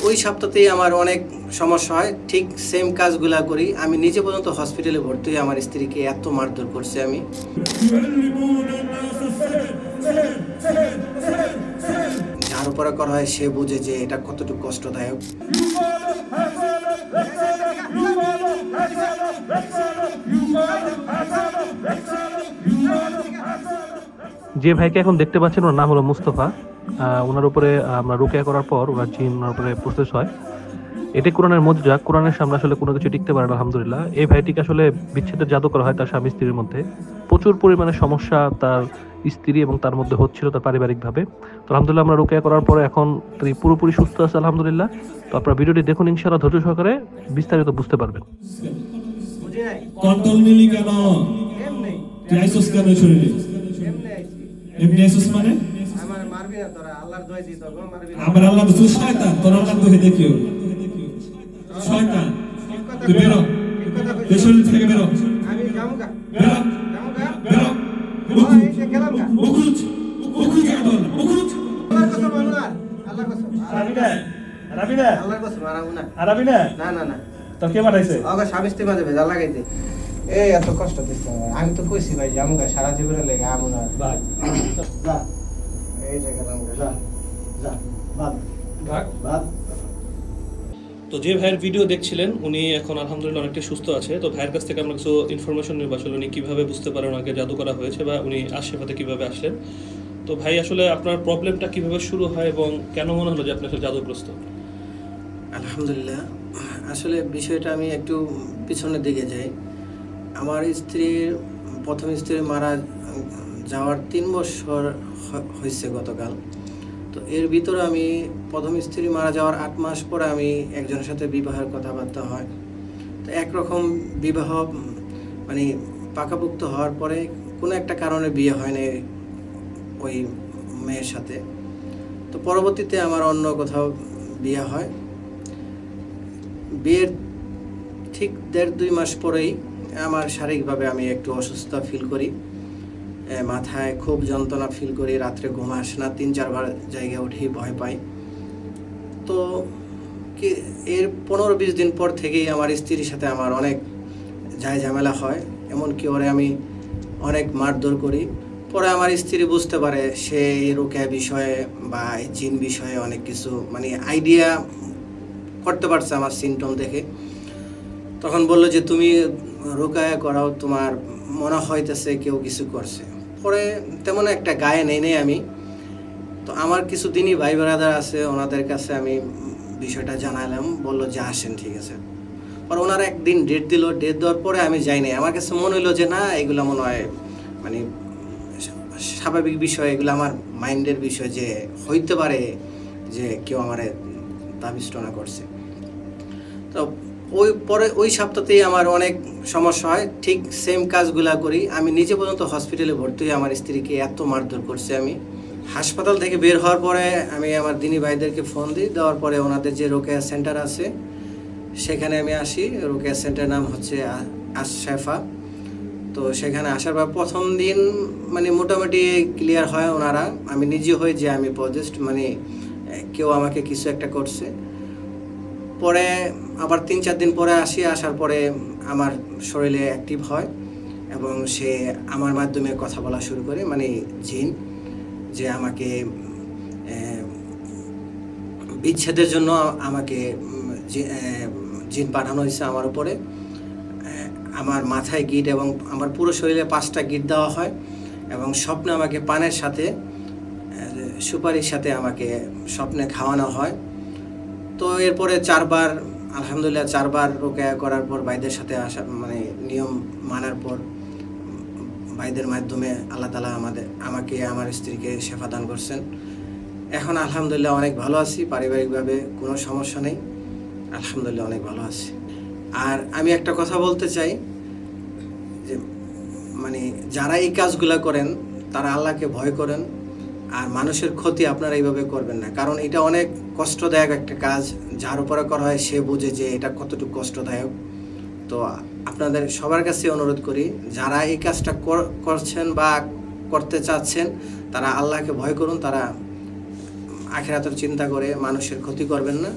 ওই সপ্তাহতেই আমার অনেক সমস্যা হয়, ঠিক সেম কাজগুলা করি। আমি নিজে পর্যন্ত হসপিটালে ভর্তি হয়ে আমার স্ত্রীকে এত মারধর করছি আমি। যার উপরে করা হয় সে বুঝে যে এটা কতটুকু কষ্টদায়ক। যে ভাইকে এখন দেখতে পাচ্ছেন ওর নাম হলো মুস্তফা। ওনার উপরে আমরা রুকিয়া করার পর ওনার জিন ওনার উপরে প্রসেস হয়। এটি কোরআনের মুজিজা, কোরআনের সামনে আসলে কোনো কিছু টিকতে পারে না আলহামদুলিল্লাহ। এই ভাইটিকে আসলে বিচ্ছেদের জাদু করা হয় তার স্বামী স্ত্রীর মধ্যে। প্রচুর পরিমাণে সমস্যা তার স্ত্রী এবং তার মধ্যে হচ্ছিল তার পারিবারিকভাবে। তো আলহামদুলিল্লাহ আমরা রুকিয়া করার পরে এখন তিনি পুরোপুরি সুস্থ আছে আলহামদুলিল্লাহ। তো আপনারা ভিডিওটি দেখুন, ইনশাআল্লাহ ধৈর্য সহকারে বিস্তারিত বুঝতে পারবেন। কন্ট্রোল মিলি কেন তুই আইসস কেন শরীরে এমনি আইসস মানে আমার মারবি না তোরা, আল্লাহর দোয়াই দিই তোকে মারবি না। আমার আল্লাহ তো শয়তান, তোর আল্লাহ তো দেখিও শয়তান। তুই বেরো, তুই শরীর থেকে বেরো। আমি যামুগা বেরো বেরো ওই সে গেলাম গা। উখরুজ উখরুজ আদল উখরুজ। আল্লাহর কসম মারবো না, আল্লাহর কসম আরাবি না আল্লাহর কসম মারবো না। আরাবি না না না না, তোর কে পাঠাইছে? ওগো সাবিস্তি মাঝে ভেজাল লাগাইতে। এই এত কষ্ট দিচ্ছে আমার। আমি তো কইছি ভাই যামুগা, সারা জীবনের লেগে আমু না ভাই। যা এই যে গেলাম গা, যা যা ভাগ ভাগ ভাগ। তো যে ভাইয়ের ভিডিও দেখছিলেন উনি এখন আলহামদুলিল্লাহ অনেকটা সুস্থ আছে। তো ভাইয়ের কাছ থেকে আমরা কিছু ইনফরমেশন নিব, আসলে উনি কীভাবে বুঝতে পারেন ওনাকে জাদু করা হয়েছে বা উনি আশেপাশে কীভাবে আসলেন। তো ভাই আসলে আপনার প্রবলেমটা কীভাবে শুরু হয় এবং কেন মনে হলো যে আপনি আসলে জাদুগ্রস্ত? আলহামদুলিল্লাহ, আসলে বিষয়টা আমি একটু পিছনের দিকে যাই। আমার স্ত্রীর প্রথম স্ত্রী মারা যাওয়ার 3 বছর হয়েছে গতকাল। তো এর ভিতরে আমি প্রথম স্ত্রী মারা যাওয়ার 8 মাস পরে আমি একজনের সাথে বিবাহের কথাবার্তা হয়। তো একরকম বিবাহ মানে পাকাপোক্ত হওয়ার পরে কোনো একটা কারণে বিয়ে হয় না ওই মেয়ের সাথে। তো পরবর্তীতে আমার অন্য কোথাও বিয়ে হয়। বিয়ের ঠিক 1.5-2 মাস পরেই আমার শারীরিকভাবে আমি একটু অসুস্থ ফিল করি, মাথায় খুব যন্ত্রণা ফিল করি, রাত্রে ঘুম আসে না, 3-4 বার জায়গায় উঠেই ভয় পাই। তো কি এর 15-20 দিন পর থেকেই আমার স্ত্রীর সাথে আমার অনেক ঝামেলা হয়, এমনকি ওরে আমি অনেক মারধর করি। পরে আমার স্ত্রী বুঝতে পারে সে এই রুকিয়া বিষয়ে বা জিন বিষয়ে অনেক কিছু মানে আইডিয়া করতে পারছে আমার সিমটম দেখে। তখন বললো যে তুমি রুকিয়া করাও, তোমার মনে হইতেছে কেউ কিছু করছে। পরে তেমন একটা গায়ে নেই আমি। তো আমার কিছু দিনই ভাই ব্রাদার আছে, ওনাদের কাছে আমি বিষয়টা জানালাম, বললো যে আসেন, ঠিক আছে। পরে ওনারা একদিন ডেট দিল, ডেট দেওয়ার পরে আমি যাই নাই। আমার কাছে মনে হইলো যে না, এগুলো মনে হয় মানে স্বাভাবিক বিষয়, এগুলো আমার মাইন্ডের বিষয়, যে হইতে পারে যে কেউ আমার তাবিজটনা করছে। তো ওই সপ্তাহতেই আমার অনেক সমস্যা হয়, ঠিক সেম কাজগুলা করি। আমি নিজে পর্যন্ত হসপিটালে ভর্তি হয়ে আমার স্ত্রীকে এত মারধর করছি আমি। হাসপাতাল থেকে বের হওয়ার পরে আমি আমার দিনী ভাইদেরকে ফোন দিই, দেওয়ার পরে ওনাদের যে রুকিয়া সেন্টার আছে সেখানে আমি আসি। রুকিয়া সেন্টারের নাম হচ্ছে আশফা। তো সেখানে আসার পর প্রথম দিন মানে মোটামুটি ক্লিয়ার হয় ওনারা, আমি নিজে হই যে আমি পজেস্ট, মানে কেউ আমাকে কিছু একটা করছে। পরে আবার 3-4 দিন পরে আসি, আসার পরে আমার শরীরে অ্যাক্টিভ হয় এবং সে আমার মাধ্যমে কথা বলা শুরু করে, মানে জিন, যে আমাকে বিচ্ছেদের জন্য আমাকে জিন পাঠানো হয়েছে আমার উপরে। আমার মাথায় গিট এবং আমার পুরো শরীরে 5টা গিট দেওয়া হয় এবং স্বপ্নে আমাকে পানের সাথে সুপারির সাথে আমাকে স্বপ্নে খাওয়ানো হয়। তো এরপরে 4 বার আলহামদুলিল্লাহ 4 বার রুকিয়া করার পর ভাইদের সাথে আসা মানে নিয়ম মানার পর ভাইদের মাধ্যমে আল্লাহ তাআলা আমাকে আমার স্ত্রীকে শেফা দান করছেন। এখন আলহামদুলিল্লাহ অনেক ভালো আছি, পারিবারিকভাবে কোনো সমস্যা নেই, আলহামদুলিল্লাহ অনেক ভালো আছি। আর আমি একটা কথা বলতে চাই যে মানে যারা এই কাজগুলো করেন তারা আল্লাহকে ভয় করেন, আর মানুষের ক্ষতি আপনারা এইভাবে করবেন না, কারণ এটা অনেক কষ্টদায়ক একটা কাজ। যার উপরে করা হয় সে বুঝে যে এটা কতটুকু কষ্টদায়ক। তো আপনাদের সবার কাছে অনুরোধ করি, যারা এই কাজটা করছেন বা করতে চাচ্ছেন তারা আল্লাহকে ভয় করুন, তারা আখিরাতের চিন্তা করে মানুষের ক্ষতি করবেন না।